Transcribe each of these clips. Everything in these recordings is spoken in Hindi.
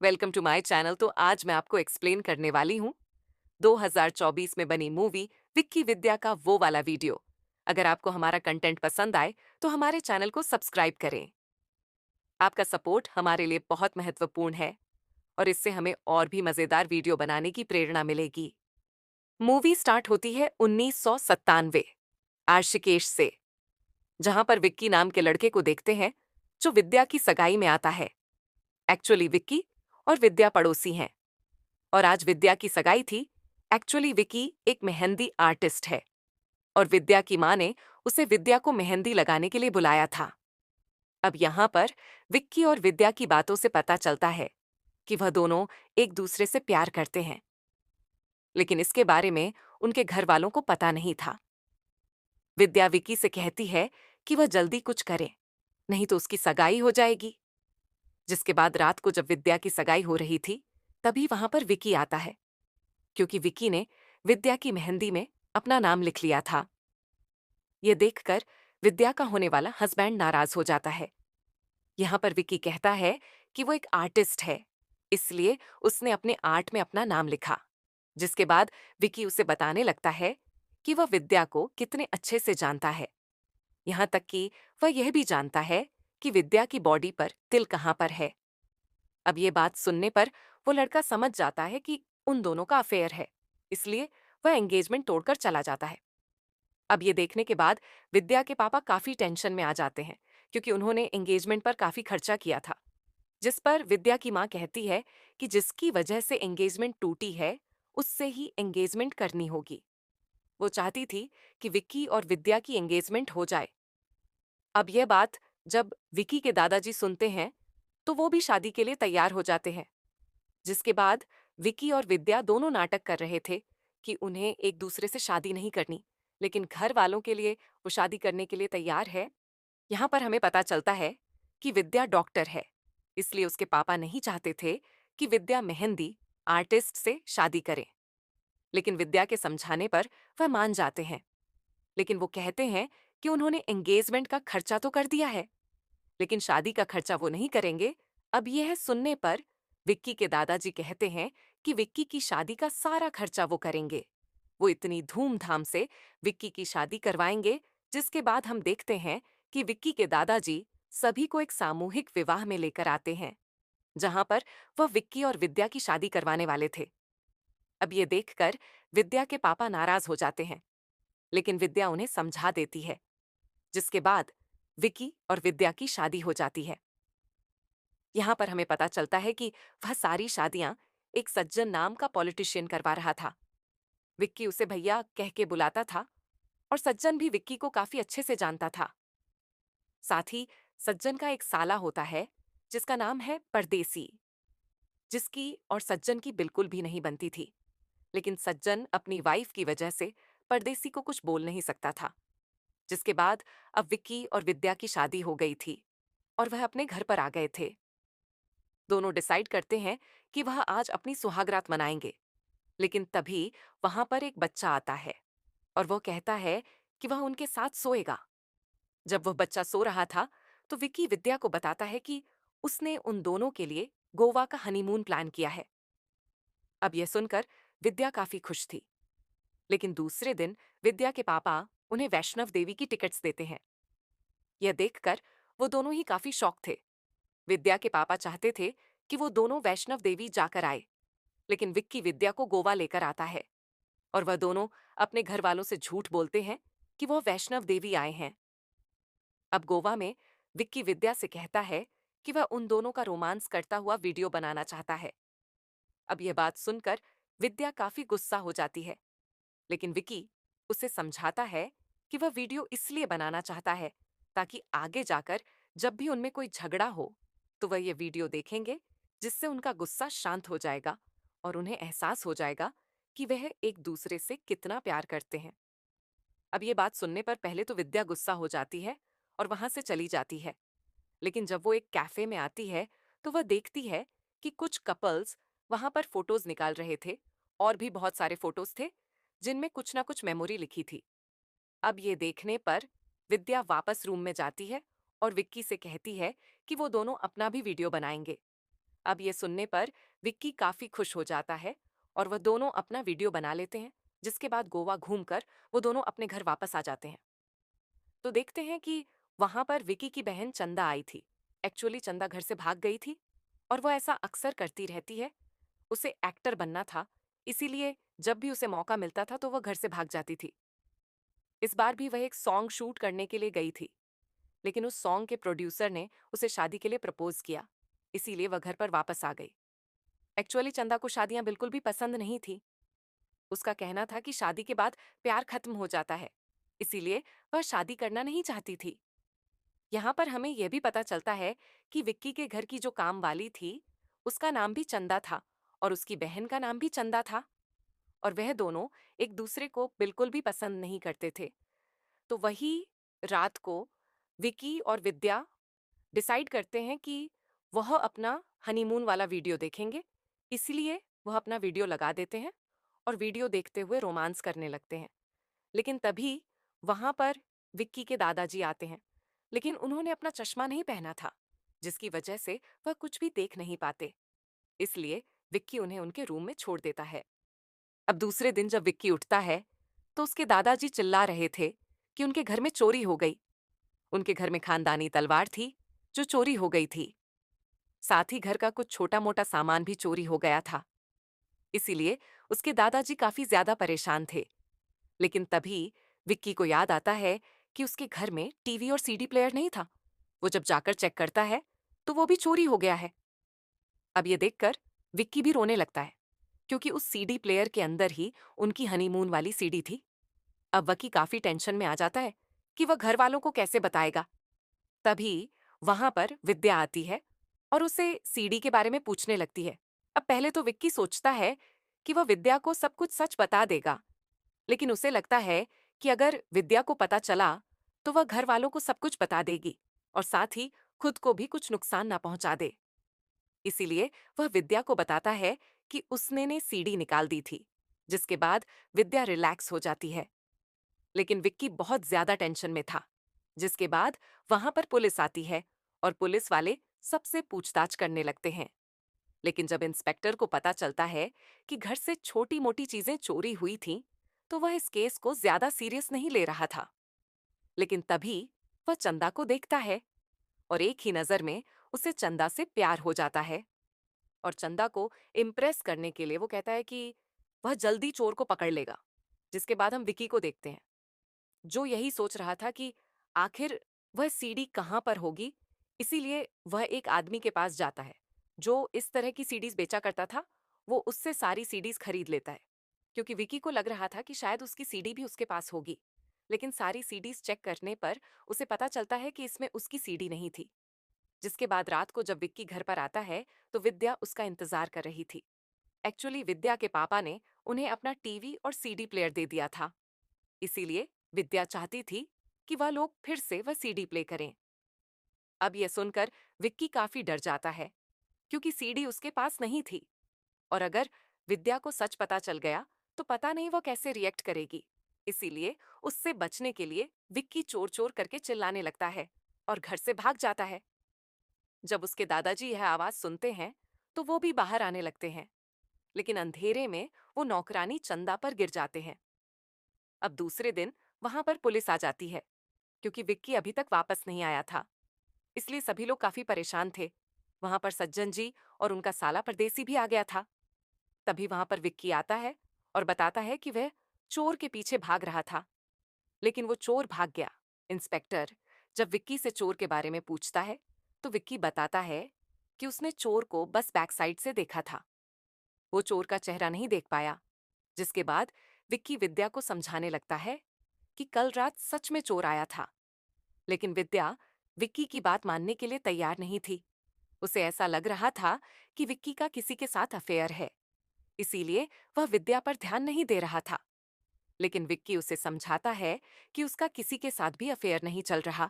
Welcome to my channel. तो आज मैं आपको एक्सप्लेन करने वाली हूँ 2024 में बनी मूवी विक्की विद्या का वो वाला वीडियो। अगर आपको हमारा कंटेंट पसंद आए तो हमारे चैनल को सब्सक्राइब करें। आपका सपोर्ट हमारे लिए बहुत महत्वपूर्ण है और इससे हमें और भी मजेदार वीडियो बनाने की प्रेरणा मिलेगी। मूवी स्टार्ट होती है 1997 आशिकेश से, जहां पर विक्की नाम के लड़के को देखते हैं जो विद्या की सगाई में आता है। एक्चुअली विक्की और विद्या पड़ोसी हैं और आज विद्या की सगाई थी। एक्चुअली विकी एक मेहंदी आर्टिस्ट है और विद्या की माँ ने उसे विद्या को मेहंदी लगाने के लिए बुलाया था। अब यहाँ पर विक्की और विद्या की बातों से पता चलता है कि वह दोनों एक दूसरे से प्यार करते हैं, लेकिन इसके बारे में उनके घर वालों को पता नहीं था। विद्या विक्की से कहती है कि वह जल्दी कुछ करे, नहीं तो उसकी सगाई हो जाएगी। जिसके बाद रात को जब विद्या की सगाई हो रही थी, तभी वहां पर विक्की आता है, क्योंकि विक्की ने विद्या की मेहंदी में अपना नाम लिख लिया था। ये देखकर विद्या का होने वाला हस्बैंड नाराज हो जाता है। यहाँ पर विक्की कहता है कि वो एक आर्टिस्ट है, इसलिए उसने अपने आर्ट में अपना नाम लिखा। जिसके बाद विक्की उसे बताने लगता है कि वह विद्या को कितने अच्छे से जानता है। यहाँ तक कि वह यह भी जानता है कि विद्या की बॉडी पर तिल कहाँ पर है। अब ये बात सुनने पर वो लड़का समझ जाता है कि उन दोनों का अफेयर है, इसलिए वह एंगेजमेंट तोड़कर चला जाता है। अब ये देखने के बाद विद्या के पापा काफी टेंशन में आ जाते हैं, क्योंकि उन्होंने एंगेजमेंट पर काफी खर्चा किया था। जिस पर विद्या की माँ कहती है कि जिसकी वजह से एंगेजमेंट टूटी है, उससे ही एंगेजमेंट करनी होगी। वो चाहती थी कि विक्की और विद्या की एंगेजमेंट हो जाए। अब यह बात जब विक्की के दादाजी सुनते हैं, तो वो भी शादी के लिए तैयार हो जाते हैं। जिसके बाद विकी और विद्या दोनों नाटक कर रहे थे कि उन्हें एक दूसरे से शादी नहीं करनी, लेकिन घर वालों के लिए वो शादी करने के लिए तैयार है। यहाँ पर हमें पता चलता है कि विद्या डॉक्टर है, इसलिए उसके पापा नहीं चाहते थे कि विद्या मेहंदी आर्टिस्ट से शादी करे। लेकिन विद्या के समझाने पर वह मान जाते हैं। लेकिन वो कहते हैं कि उन्होंने एंगेजमेंट का खर्चा तो कर दिया है, लेकिन शादी का खर्चा वो नहीं करेंगे। अब यह सुनने पर विक्की के दादाजी कहते हैं कि विक्की की शादी का सारा खर्चा वो करेंगे। वो इतनी धूमधाम से विक्की की शादी करवाएंगे, जिसके बाद हम देखते हैं कि विक्की के दादाजी सभी को एक सामूहिक विवाह में लेकर आते हैं, जहां पर वह विक्की और विद्या की शादी करवाने वाले थे। अब ये देखकर विद्या के पापा नाराज हो जाते हैं, लेकिन विद्या उन्हें समझा देती है। जिसके बाद विक्की और विद्या की शादी हो जाती है। यहाँ पर हमें पता चलता है कि वह सारी शादियां एक सज्जन नाम का पॉलिटिशियन करवा रहा था। विक्की उसे भैया कह के बुलाता था और सज्जन भी विक्की को काफी अच्छे से जानता था। साथ ही सज्जन का एक साला होता है जिसका नाम है परदेसी, जिसकी और सज्जन की बिल्कुल भी नहीं बनती थी। लेकिन सज्जन अपनी वाइफ की वजह से परदेसी को कुछ बोल नहीं सकता था। जिसके बाद अब विक्की और विद्या की शादी हो गई थी और वह अपने घर पर आ गए थे। दोनों डिसाइड करते हैं कि वह आज अपनी सुहागरात मनाएंगे, लेकिन तभी वहां पर एक बच्चा आता है और वो कहता है कि वह उनके साथ सोएगा। जब वह बच्चा सो रहा था, तो विक्की विद्या को बताता है कि उसने उन दोनों के लिए गोवा का हनीमून प्लान किया है। अब यह सुनकर विद्या काफी खुश थी, लेकिन दूसरे दिन विद्या के पापा उन्हें वैष्णव देवी की टिकट्स देते हैं। यह देखकर वो दोनों ही काफी शॉक थे। विद्या के पापा चाहते थे कि वो दोनों वैष्णव देवी जाकर आए, लेकिन विक्की विद्या को गोवा लेकर आता है और वह दोनों अपने घर वालों से झूठ बोलते हैं कि वह वैष्णव देवी आए हैं। अब गोवा में विक्की विद्या से कहता है कि वह उन दोनों का रोमांस करता हुआ वीडियो बनाना चाहता है। अब यह बात सुनकर विद्या काफी गुस्सा हो जाती है, लेकिन विक्की उसे समझाता है कि वह वीडियो इसलिए बनाना चाहता है ताकि आगे जाकर जब भी उनमें कोई झगड़ा हो, तो वह ये वीडियो देखेंगे, जिससे उनका गुस्सा शांत हो जाएगा और उन्हें एहसास हो जाएगा कि वह एक दूसरे से कितना प्यार करते हैं। अब ये बात सुनने पर पहले तो विद्या गुस्सा हो जाती है और वहां से चली जाती है। लेकिन जब वो एक कैफे में आती है, तो वह देखती है कि कुछ कपल्स वहां पर फोटोज निकाल रहे थे और भी बहुत सारे फोटोज थे जिनमें कुछ ना कुछ मेमोरी लिखी थी। अब ये देखने पर विद्या वापस रूम में जाती है और विक्की से कहती है कि वो दोनों अपना भी वीडियो बनाएंगे। अब ये सुनने पर विक्की काफी खुश हो जाता है और वह दोनों अपना वीडियो बना लेते हैं, जिसके बाद गोवा घूमकर वो दोनों अपने घर वापस आ जाते हैं। तो देखते हैं कि वहां पर विकी की बहन चंदा आई थी। एक्चुअली चंदा घर से भाग गई थी और वो ऐसा अक्सर करती रहती है। उसे एक्टर बनना था, इसीलिए जब भी उसे मौका मिलता था तो वह घर से भाग जाती थी। इस बार भी वह एक सॉन्ग शूट करने के लिए गई थी, लेकिन उस सॉन्ग के प्रोड्यूसर ने उसे शादी के लिए प्रपोज किया, इसीलिए वह घर पर वापस आ गई। एक्चुअली चंदा को शादियां बिल्कुल भी पसंद नहीं थी। उसका कहना था कि शादी के बाद प्यार खत्म हो जाता है, इसीलिए वह शादी करना नहीं चाहती थी। यहाँ पर हमें यह भी पता चलता है कि विक्की के घर की जो काम वाली थी, उसका नाम भी चंदा था और उसकी बहन का नाम भी चंदा था, और वह दोनों एक दूसरे को बिल्कुल भी पसंद नहीं करते थे। तो वही रात को विकी और विद्या डिसाइड करते हैं कि वह अपना हनीमून वाला वीडियो देखेंगे, इसलिए वह अपना वीडियो लगा देते हैं और वीडियो देखते हुए रोमांस करने लगते हैं। लेकिन तभी वहां पर विक्की के दादाजी आते हैं, लेकिन उन्होंने अपना चश्मा नहीं पहना था, जिसकी वजह से वह कुछ भी देख नहीं पाते। इसलिए विक्की उन्हें उनके रूम में छोड़ देता है। अब दूसरे दिन जब विक्की उठता है, तो उसके दादाजी चिल्ला रहे थे कि उनके घर में चोरी हो गई। उनके घर में खानदानी तलवार थी, जो चोरी हो गई थी। साथ ही घर का कुछ छोटा मोटा सामान भी चोरी हो गया था। इसीलिए उसके दादाजी काफी ज्यादा परेशान थे। लेकिन तभी विक्की को याद आता है कि उसके घर में टीवी और सीडी प्लेयर नहीं था। वो जब जाकर चेक करता है, तो वो भी चोरी हो गया है। अब ये देखकर विक्की भी रोने लगता है, क्योंकि उस सीडी प्लेयर के अंदर ही उनकी हनीमून वाली सीडी थी। अब वकी काफी टेंशन में आ जाता है कि वह घर वालों को कैसे बताएगा। तभी वहां पर विद्या आती है और उसे सीडी के बारे में पूछने लगती है। अब पहले तो विक्की सोचता है कि वह विद्या को सब कुछ सच बता देगा, लेकिन उसे लगता है कि अगर विद्या को पता चला तो वह घर वालों को सब कुछ बता देगी और साथ ही खुद को भी कुछ नुकसान ना पहुंचा दे। इसीलिए वह विद्या को बताता है कि उसने ने सीडी निकाल दी थी, जिसके बाद विद्या रिलैक्स हो जाती है। लेकिन विक्की बहुत ज्यादा टेंशन में था, जिसके बाद वहां पर पुलिस आती है और पुलिस वाले सबसे पूछताछ करने लगते हैं। लेकिन जब इंस्पेक्टर को पता चलता है कि घर से छोटी मोटी चीजें चोरी हुई थीं, तो वह इस केस को ज्यादा सीरियस नहीं ले रहा था। लेकिन तभी वह चंदा को देखता है और एक ही नजर में उसे चंदा से प्यार हो जाता है। और चंदा को इम्प्रेस करने के लिए वो कहता है कि वह जल्दी चोर को पकड़ लेगा। जिसके बाद हम विकी को देखते हैं, जो यही सोच रहा था कि आखिर वह सीडी कहाँ पर होगी। इसीलिए वह एक आदमी के पास जाता है, जो इस तरह की सीडीज बेचा करता था। वो उससे सारी सीडीज खरीद लेता है, क्योंकि विकी को लग रहा था कि शायद उसकी सीडी भी उसके पास होगी। लेकिन सारी सीडीज चेक करने पर उसे पता चलता है कि इसमें उसकी सीडी नहीं थी। जिसके बाद रात को जब विक्की घर पर आता है, तो विद्या उसका इंतजार कर रही थी। एक्चुअली विद्या के पापा ने उन्हें अपना टीवी और सीडी प्लेयर दे दिया था, इसीलिए विद्या चाहती थी कि वह लोग फिर से वह सीडी प्ले करें। अब यह सुनकर विक्की काफी डर जाता है, क्योंकि सीडी उसके पास नहीं थी, और अगर विद्या को सच पता चल गया तो पता नहीं वो कैसे रिएक्ट करेगी। इसीलिए उससे बचने के लिए विक्की चोर चोर करके चिल्लाने लगता है और घर से भाग जाता है। जब उसके दादाजी यह आवाज सुनते हैं, तो वो भी बाहर आने लगते हैं, लेकिन अंधेरे में वो नौकरानी चंदा पर गिर जाते हैं। अब दूसरे दिन वहां पर पुलिस आ जाती है, क्योंकि विक्की अभी तक वापस नहीं आया था। इसलिए सभी लोग काफी परेशान थे। वहां पर सज्जन जी और उनका साला परदेसी भी आ गया था। तभी वहां पर विक्की आता है और बताता है कि वह चोर के पीछे भाग रहा था, लेकिन वो चोर भाग गया। इंस्पेक्टर जब विक्की से चोर के बारे में पूछता है, तो विक्की बताता है कि उसने चोर को बस बैक साइड से देखा था। वो चोर का चेहरा नहीं देख पाया। जिसके बाद विक्की विद्या को समझाने लगता है कि कल रात सच में चोर आया था। लेकिन विद्या विक्की की बात मानने के लिए तैयार नहीं थी। उसे ऐसा लग रहा था कि विक्की का किसी के साथ अफेयर है, इसीलिए वह विद्या पर ध्यान नहीं दे रहा था। लेकिन विक्की उसे समझाता है कि उसका किसी के साथ भी अफेयर नहीं चल रहा।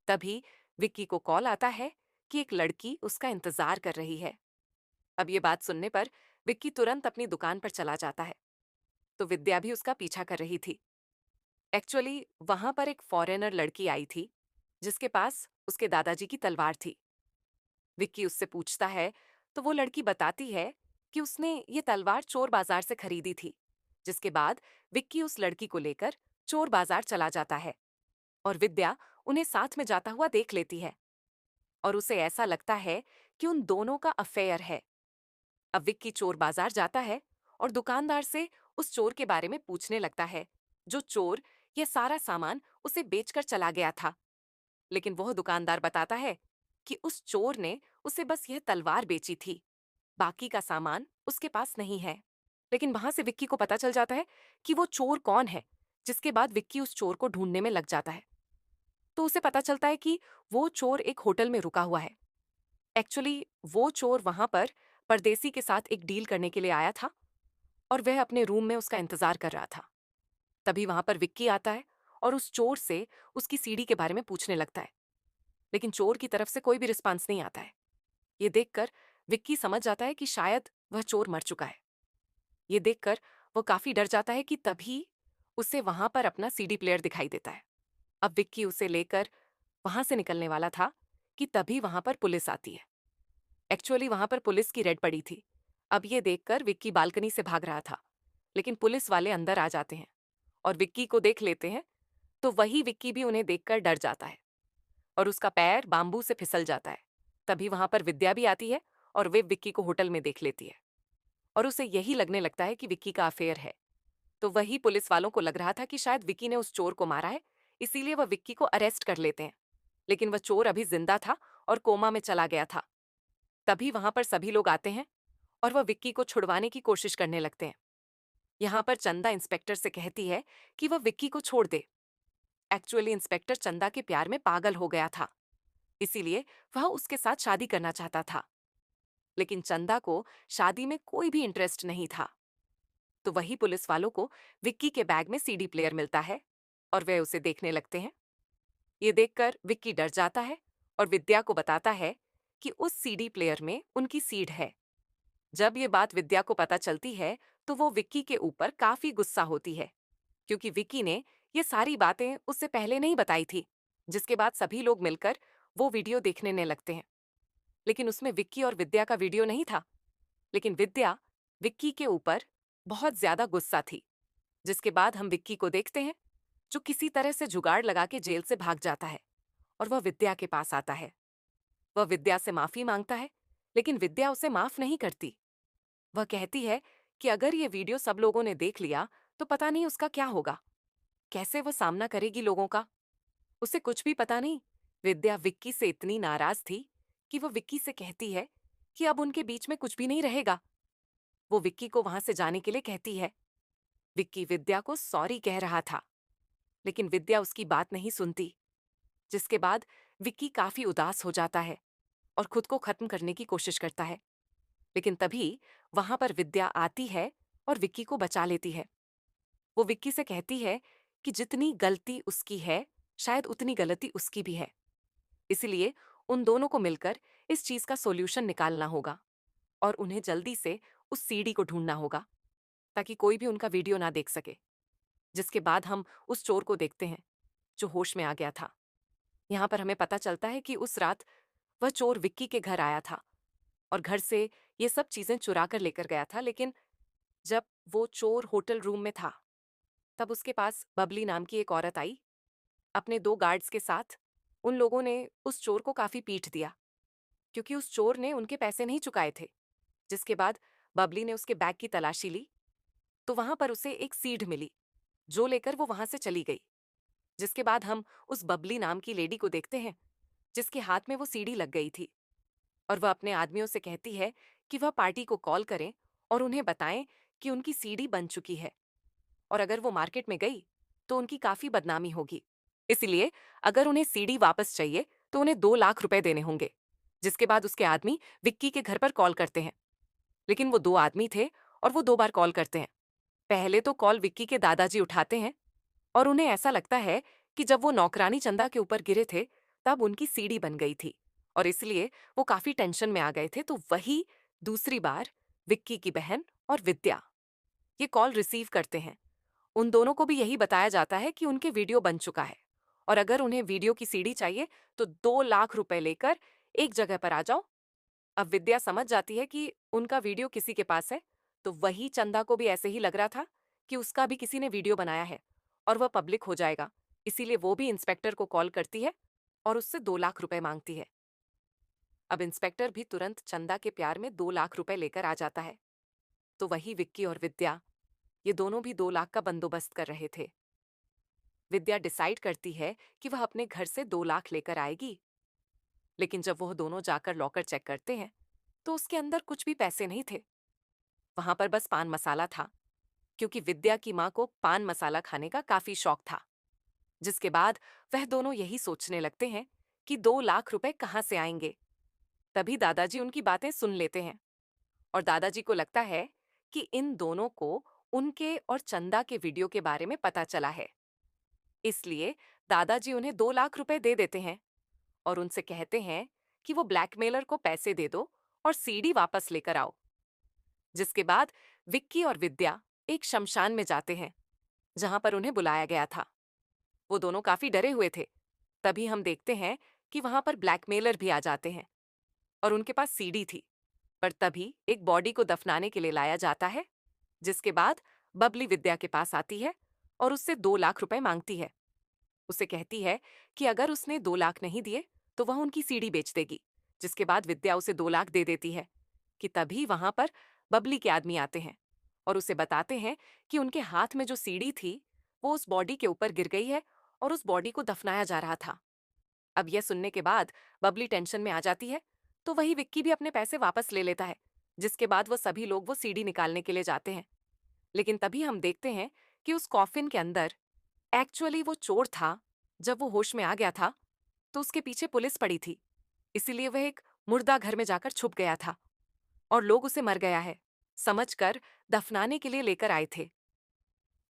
तभी विक्की को कॉल आता है कि एक लड़की उसका इंतजार कर रही है। अब ये बात सुनने पर विक्की तुरंत अपनी दुकान पर चला जाता है, तो विद्या भी उसका पीछा कर रही थी। एक्चुअली वहां पर एक फॉरेनर लड़की आई थी, जिसके पास उसके दादाजी की तलवार थी। विक्की उससे पूछता है तो वो लड़की बताती है कि उसने ये तलवार चोर बाजार से खरीदी थी। जिसके बाद विक्की उस लड़की को लेकर चोर बाजार चला जाता है और विद्या उन्हें साथ में जाता हुआ देख लेती है और उसे ऐसा लगता है कि उन दोनों का अफेयर है। अब विक्की चोर बाजार जाता है और दुकानदार से उस चोर के बारे में पूछने लगता है, जो चोर यह सारा सामान उसे बेचकर चला गया था। लेकिन वह दुकानदार बताता है कि उस चोर ने उसे बस यह तलवार बेची थी, बाकी का सामान उसके पास नहीं है। लेकिन वहां से विक्की को पता चल जाता है कि वो चोर कौन है। जिसके बाद विक्की उस चोर को ढूंढने में लग जाता है। तो उसे पता चलता है कि वो चोर एक होटल में रुका हुआ है। एक्चुअली वो चोर वहां पर परदेसी के साथ एक डील करने के लिए आया था और वह अपने रूम में उसका इंतजार कर रहा था। तभी वहां पर विक्की आता है और उस चोर से उसकी सीडी के बारे में पूछने लगता है। लेकिन चोर की तरफ से कोई भी रिस्पांस नहीं आता है। ये देखकर विक्की समझ जाता है कि शायद वह चोर मर चुका है। ये देखकर वो काफी डर जाता है कि तभी उसे वहां पर अपना सीडी प्लेयर दिखाई देता है। अब विक्की उसे लेकर वहां से निकलने वाला था कि तभी वहां पर पुलिस आती है। एक्चुअली वहां पर पुलिस की रेड पड़ी थी। अब ये देखकर विक्की बालकनी से भाग रहा था, लेकिन पुलिस वाले अंदर आ जाते हैं और विक्की को देख लेते हैं। तो वही विक्की भी उन्हें देखकर डर जाता है और उसका पैर बाम्बू से फिसल जाता है। तभी वहां पर विद्या भी आती है और वे विक्की को होटल में देख लेती है और उसे यही लगने लगता है कि विक्की का अफेयर है। तो वही पुलिस वालों को लग रहा था कि शायद विक्की ने उस चोर को मारा है, इसीलिए वह विक्की को अरेस्ट कर लेते हैं। लेकिन वह चोर अभी जिंदा था और कोमा में चला गया था। तभी वहां पर सभी लोग आते हैं और वह विक्की को छुड़वाने की कोशिश करने लगते हैं। यहाँ पर चंदा इंस्पेक्टर से कहती है कि वह विक्की को छोड़ दे। एक्चुअली इंस्पेक्टर चंदा के प्यार में पागल हो गया था, इसीलिए वह उसके साथ शादी करना चाहता था। लेकिन चंदा को शादी में कोई भी इंटरेस्ट नहीं था। तो वही पुलिस वालों को विक्की के बैग में सीडी प्लेयर मिलता है और वे उसे देखने लगते हैं। ये देखकर विक्की डर जाता है और विद्या को बताता है कि उस सीडी प्लेयर में उनकी सीड है। जब ये बात विद्या को पता चलती है तो वो विक्की के ऊपर काफी गुस्सा होती है, क्योंकि विक्की ने ये सारी बातें उससे पहले नहीं बताई थी। जिसके बाद सभी लोग मिलकर वो वीडियो देखने ने लगते हैं। लेकिन उसमें विक्की और विद्या का वीडियो नहीं था। लेकिन विद्या विक्की के ऊपर बहुत ज्यादा गुस्सा थी। जिसके बाद हम विक्की को देखते हैं, जो किसी तरह से जुगाड़ लगा के जेल से भाग जाता है और वह विद्या के पास आता है। वह विद्या से माफी मांगता है, लेकिन विद्या उसे माफ नहीं करती। वह कहती है कि अगर ये वीडियो सब लोगों ने देख लिया तो पता नहीं उसका क्या होगा, कैसे वह सामना करेगी लोगों का। उसे कुछ भी पता नहीं। विद्या विक्की से इतनी नाराज थी कि वो विक्की से कहती है कि अब उनके बीच में कुछ भी नहीं रहेगा। वो विक्की को वहां से जाने के लिए कहती है। विक्की विद्या को सॉरी कह रहा था, लेकिन विद्या उसकी बात नहीं सुनती। जिसके बाद विक्की काफी उदास हो जाता है और खुद को खत्म करने की कोशिश करता है। लेकिन तभी वहां पर विद्या आती है और विक्की को बचा लेती है। वो विक्की से कहती है कि जितनी गलती उसकी है, शायद उतनी गलती उसकी भी है। इसलिए उन दोनों को मिलकर इस चीज का सॉल्यूशन निकालना होगा और उन्हें जल्दी से उस सीडी को ढूंढना होगा ताकि कोई भी उनका वीडियो ना देख सके। जिसके बाद हम उस चोर को देखते हैं जो होश में आ गया था। यहाँ पर हमें पता चलता है कि उस रात वह चोर विक्की के घर आया था और घर से ये सब चीजें चुरा कर लेकर गया था। लेकिन जब वो चोर होटल रूम में था, तब उसके पास बबली नाम की एक औरत आई अपने 2 गार्ड्स के साथ। उन लोगों ने उस चोर को काफी पीट दिया, क्योंकि उस चोर ने उनके पैसे नहीं चुकाए थे। जिसके बाद बबली ने उसके बैग की तलाशी ली, तो वहां पर उसे एक सीड मिली, जो लेकर वो वहां से चली गई। जिसके बाद हम उस बबली नाम की लेडी को देखते हैं, जिसके हाथ में वो सीडी लग गई थी और वह अपने आदमियों से कहती है कि वह पार्टी को कॉल करें और उन्हें बताएं कि उनकी सीडी बन चुकी है और अगर वो मार्केट में गई तो उनकी काफी बदनामी होगी। इसलिए अगर उन्हें सीडी वापस चाहिए तो उन्हें 2 लाख रुपए देने होंगे। जिसके बाद उसके आदमी विक्की के घर पर कॉल करते हैं। लेकिन वो 2 आदमी थे और वो 2 बार कॉल करते हैं। पहले तो कॉल विक्की के दादाजी उठाते हैं और उन्हें ऐसा लगता है कि जब वो नौकरानी चंदा के ऊपर गिरे थे तब उनकी सीडी बन गई थी और इसलिए वो काफी टेंशन में आ गए थे। तो वही दूसरी बार विक्की की बहन और विद्या ये कॉल रिसीव करते हैं। उन दोनों को भी यही बताया जाता है कि उनके वीडियो बन चुका है और अगर उन्हें वीडियो की सीडी चाहिए तो 2 लाख रुपए लेकर एक जगह पर आ जाओ अब विद्या समझ जाती है कि उनका वीडियो किसी के पास है, तो वही चंदा को भी ऐसे ही लग रहा था कि उसका भी किसी ने वीडियो बनाया है और वह पब्लिक हो जाएगा। इसीलिए वो भी इंस्पेक्टर को कॉल करती है और उससे 2 लाख रुपए मांगती है। अब इंस्पेक्टर भी तुरंत चंदा के प्यार में 2 लाख रुपए लेकर आ जाता है। तो वही विक्की और विद्या, ये दोनों भी 2 लाख का बंदोबस्त कर रहे थे। विद्या डिसाइड करती है कि वह अपने घर से 2 लाख लेकर आएगी, लेकिन जब वह दोनों जाकर लॉकर चेक करते हैं तो उसके अंदर कुछ भी पैसे नहीं थे। वहां पर बस पान मसाला था, क्योंकि विद्या की मां को पान मसाला खाने का काफी शौक था। जिसके बाद वह दोनों यही सोचने लगते हैं कि 2 लाख रुपए कहाँ से आएंगे। तभी दादाजी उनकी बातें सुन लेते हैं और दादाजी को लगता है कि इन दोनों को उनके और चंदा के वीडियो के बारे में पता चला है। इसलिए दादाजी उन्हें 2 लाख रुपए दे देते हैं और उनसे कहते हैं कि वो ब्लैकमेलर को पैसे दे दो और सीडी वापस लेकर आओ। जिसके बाद विक्की और विद्या एक शमशान में जाते हैं, जहां पर उन्हें बुलाया गया था। वो दोनों काफी डरे हुए थे। तभी हम देखते हैं कि वहां पर ब्लैकमेलर भी आ जाते हैं और उनके पास सीडी थी। पर तभी एक बॉडी को दफनाने के लिए लाया जाता है। जिसके बाद बबली विद्या के पास आती है और उससे 2 लाख रुपए मांगती है। उसे कहती है कि अगर उसने 2 लाख नहीं दिए तो वह उनकी सीडी बेच देगी। जिसके बाद विद्या उसे 2 लाख दे देती है कि तभी वहां पर बबली के आदमी आते हैं और उसे बताते हैं कि उनके हाथ में जो सीडी थी वो उस बॉडी के ऊपर गिर गई है और उस बॉडी को दफनाया जा रहा था। अब यह सुनने के बाद बबली टेंशन में आ जाती है, तो वही विक्की भी अपने पैसे वापस ले लेता है। जिसके बाद वो सभी लोग वो सीडी निकालने के लिए जाते हैं। लेकिन तभी हम देखते हैं कि उस कॉफिन के अंदर एक्चुअली वो चोर था। जब वो होश में आ गया था तो उसके पीछे पुलिस पड़ी थी, इसीलिए वह एक मुर्दा घर में जाकर छुप गया था और लोग उसे मर गया है समझकर दफनाने के लिए लेकर आए थे।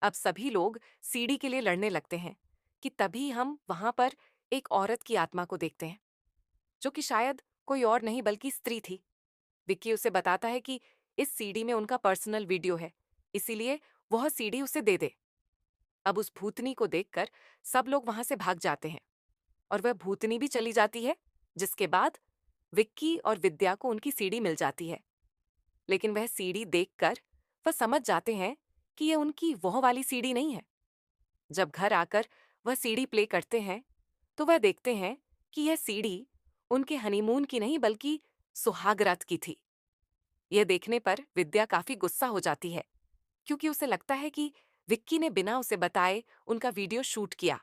अब सभी लोग सीडी के लिए लड़ने लगते हैं कि तभी हम वहां पर एक औरत की आत्मा को देखते हैं, जो कि शायद कोई और नहीं बल्कि स्त्री थी। विक्की उसे बताता है कि इस सीडी में उनका पर्सनल वीडियो है, इसीलिए वह सीडी उसे दे दे। अब उस भूतनी को देखकर सब लोग वहां से भाग जाते हैं और वह भूतनी भी चली जाती है। जिसके बाद विक्की और विद्या को उनकी सीडी मिल जाती है। लेकिन वह सीडी देखकर वह समझ जाते हैं कि यह उनकी वह वाली सीडी नहीं है। जब घर आकर वह सीडी प्ले करते हैं तो वह देखते हैं कि यह सीडी उनके हनीमून की नहीं बल्कि सुहागरात की थी। यह देखने पर विद्या काफी गुस्सा हो जाती है, क्योंकि उसे लगता है कि विक्की ने बिना उसे बताए उनका वीडियो शूट किया।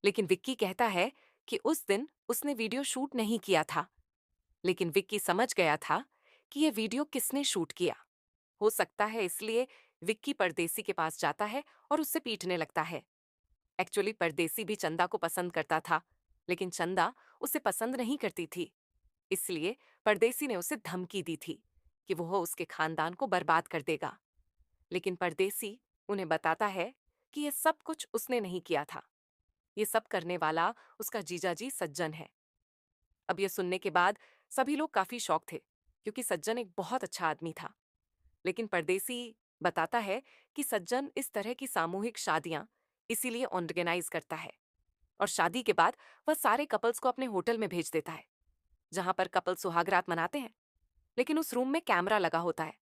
लेकिन विक्की कहता है कि उस दिन उसने वीडियो शूट नहीं किया था। लेकिन विक्की समझ गया था कि यह वीडियो किसने शूट किया। हो सकता है इसलिए विक्की परदेसी के पास जाता है और उससे पीटने लगता है। एक्चुअली परदेसी भी चंदा को पसंद करता था, लेकिन चंदा उसे पसंद नहीं करती थी। इसलिए परदेसी ने उसे धमकी दी थी कि वह उसके खानदान को बर्बाद कर देगा। लेकिन परदेसी उन्हें बताता है कि यह सब कुछ उसने नहीं किया था। ये सब करने वाला उसका जीजाजी सज्जन है। अब यह सुनने के बाद सभी लोग काफी शॉक थे, क्योंकि सज्जन एक बहुत अच्छा आदमी था। लेकिन परदेसी बताता है कि सज्जन इस तरह की सामूहिक शादियां इसीलिए ऑर्गेनाइज करता है और शादी के बाद वह सारे कपल्स को अपने होटल में भेज देता है, जहां पर कपल सुहागरात मनाते हैं। लेकिन उस रूम में कैमरा लगा होता है,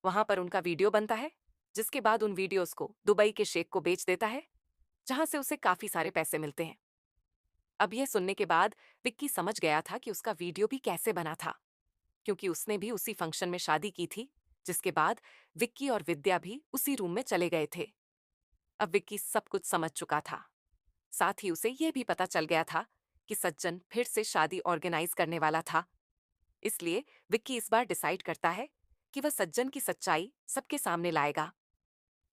वहां पर उनका वीडियो बनता है। जिसके बाद उन वीडियोस को दुबई के शेख को बेच देता है, जहां से उसे काफी सारे पैसे मिलते हैं। अब यह सुनने के बाद विक्की समझ गया था कि उसका वीडियो भी कैसे बना था, क्योंकि उसने भी उसी फंक्शन में शादी की थी। जिसके बाद विक्की और विद्या भी उसी रूम में चले गए थे। अब विक्की सब कुछ समझ चुका था। साथ ही उसे यह भी पता चल गया था कि सज्जन फिर से शादी ऑर्गेनाइज करने वाला था। इसलिए विक्की इस बार डिसाइड करता है कि वह सज्जन की सच्चाई सबके सामने लाएगा।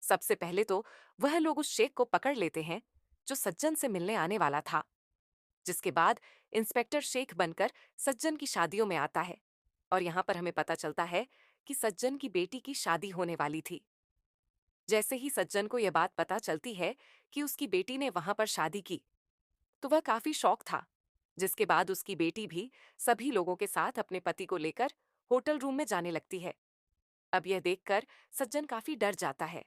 सबसे पहले तो वह लोग उस शेख को पकड़ लेते हैं जो सज्जन से मिलने आने वाला था। जिसके बाद इंस्पेक्टर शेख बनकर सज्जन की शादियों में आता है और यहाँ पर हमें पता चलता है कि सज्जन की बेटी की शादी होने वाली थी। जैसे ही सज्जन को यह बात पता चलती है कि उसकी बेटी ने वहां पर शादी की, तो वह काफी शॉक था। जिसके बाद उसकी बेटी भी सभी लोगों के साथ अपने पति को लेकर होटल रूम में जाने लगती है। अब यह देखकर सज्जन काफी डर जाता है।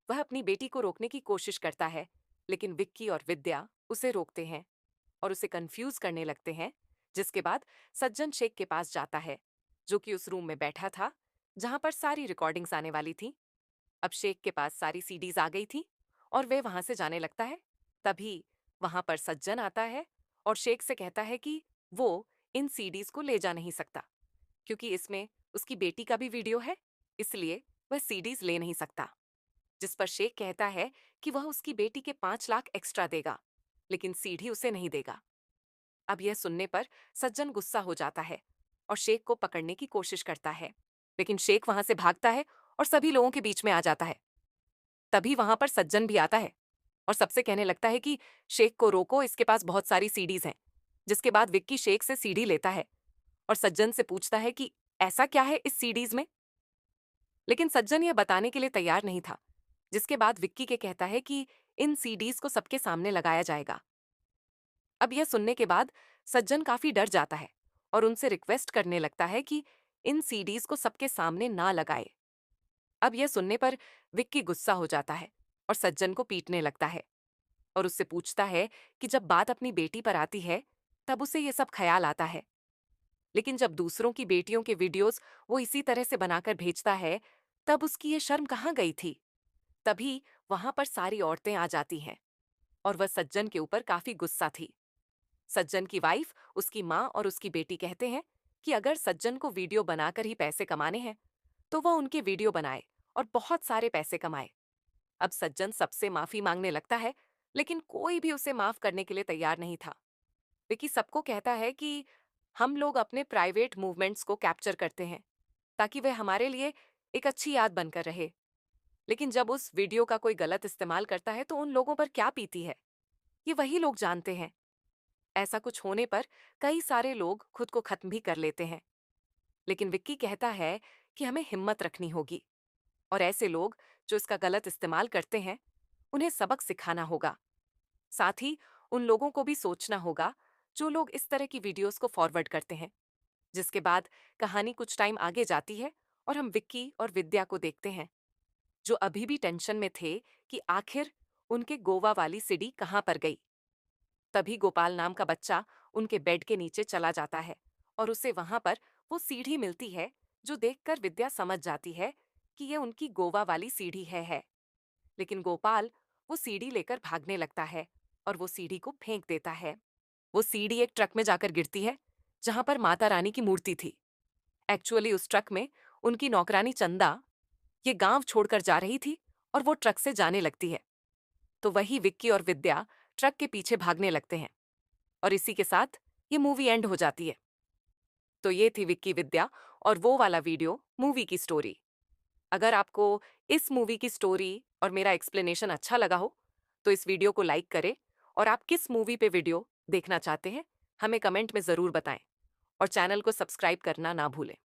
वह अपनी बेटी को रोकने की कोशिश करता है, लेकिन विक्की और विद्या उसे रोकते हैं और उसे कंफ्यूज करने लगते हैं। जिसके बाद सज्जन शेख के पास जाता है जो कि उस रूम में बैठा था जहां पर सारी रिकॉर्डिंग्स आने वाली थी। अब शेख के पास सारी सीडीज आ गई थी और वे वहां से जाने लगता है। तभी वहां पर सज्जन आता है और शेख से कहता है कि वो इन सीडीज को ले जा नहीं सकता क्योंकि इसमें उसकी बेटी का भी वीडियो है, इसलिए वह सीडीज ले नहीं सकता। जिस पर शेख कहता है कि वह उसकी बेटी के 5 लाख एक्स्ट्रा देगा, लेकिन सीडी उसे नहीं देगा। अब यह सुनने पर सज्जन गुस्सा हो जाता है और शेख को पकड़ने की कोशिश करता है, लेकिन शेख वहां से भागता है और सभी लोगों के बीच में आ जाता है। तभी वहां पर सज्जन भी आता है और सबसे कहने लगता है कि शेख को रोको, इसके पास बहुत सारी सीडीज हैं। जिसके बाद विक्की शेख से सीडी लेता है और सज्जन से पूछता है कि ऐसा क्या है इस सीडीज में। लेकिन सज्जन यह बताने के लिए तैयार नहीं था। जिसके बाद विक्की के कहता है कि इन सीडीज को सबके सामने लगाया जाएगा। अब यह सुनने के बाद सज्जन काफी डर जाता है और उनसे रिक्वेस्ट करने लगता है कि इन सीडीज को सबके सामने ना लगाए। अब यह सुनने पर विक्की गुस्सा हो जाता है और सज्जन को पीटने लगता है और उससे पूछता है कि जब बात अपनी बेटी पर आती है तब उसे यह सब ख्याल आता है, लेकिन जब दूसरों की बेटियों के वीडियोस वो इसी तरह से बनाकर भेजता है तब उसकी ये शर्म कहाँ गई थी। तभी वहां पर सारी औरतें आ जाती हैं और वह सज्जन के ऊपर काफी गुस्सा थी। सज्जन की वाइफ, उसकी माँ और उसकी बेटी कहते हैं कि अगर सज्जन को वीडियो बनाकर ही पैसे कमाने हैं तो वह उनके वीडियो बनाए और बहुत सारे पैसे कमाए। अब सज्जन सबसे माफी मांगने लगता है, लेकिन कोई भी उसे माफ करने के लिए तैयार नहीं था। विकी सबको कहता है कि हम लोग अपने प्राइवेट मूवमेंट्स को कैप्चर करते हैं ताकि वह हमारे लिए एक अच्छी याद बनकर रहे, लेकिन जब उस वीडियो का कोई गलत इस्तेमाल करता है तो उन लोगों पर क्या बीती है ये वही लोग जानते हैं। ऐसा कुछ होने पर कई सारे लोग खुद को खत्म भी कर लेते हैं, लेकिन विक्की कहता है कि हमें हिम्मत रखनी होगी और ऐसे लोग जो इसका गलत इस्तेमाल करते हैं उन्हें सबक सिखाना होगा। साथ ही उन लोगों को भी सोचना होगा जो लोग इस तरह की वीडियोस को फॉरवर्ड करते हैं। जिसके बाद कहानी कुछ टाइम आगे जाती है और हम विक्की और विद्या को देखते हैं जो अभी भी टेंशन में थे कि आखिर उनके गोवा वाली सीडी कहाँ पर गई। तभी गोपाल नाम का बच्चा उनके बेड के नीचे चला जाता है और उसे वहां पर वो सीढ़ी मिलती है जो देखकर विद्या समझ जाती है कि ये उनकी गोवा वाली सीढ़ी है। लेकिन गोपाल वो सीढ़ी लेकर भागने लगता है और वो सीढ़ी को फेंक देता है। वो सीढ़ी एक ट्रक में जाकर गिरती है जहां पर माता रानी की मूर्ति थी। एक्चुअली उस ट्रक में उनकी नौकरानी चंदा ये गांव छोड़कर जा रही थी और वो ट्रक से जाने लगती है। तो वही विक्की और विद्या ट्रक के पीछे भागने लगते हैं और इसी के साथ ये मूवी एंड हो जाती है। तो ये थी विक्की विद्या और वो वाला वीडियो मूवी की स्टोरी। अगर आपको इस मूवी की स्टोरी और मेरा एक्सप्लेनेशन अच्छा लगा हो तो इस वीडियो को लाइक करें और आप किस मूवी पे वीडियो देखना चाहते हैं हमें कमेंट में ज़रूर बताएं और चैनल को सब्सक्राइब करना ना भूलें।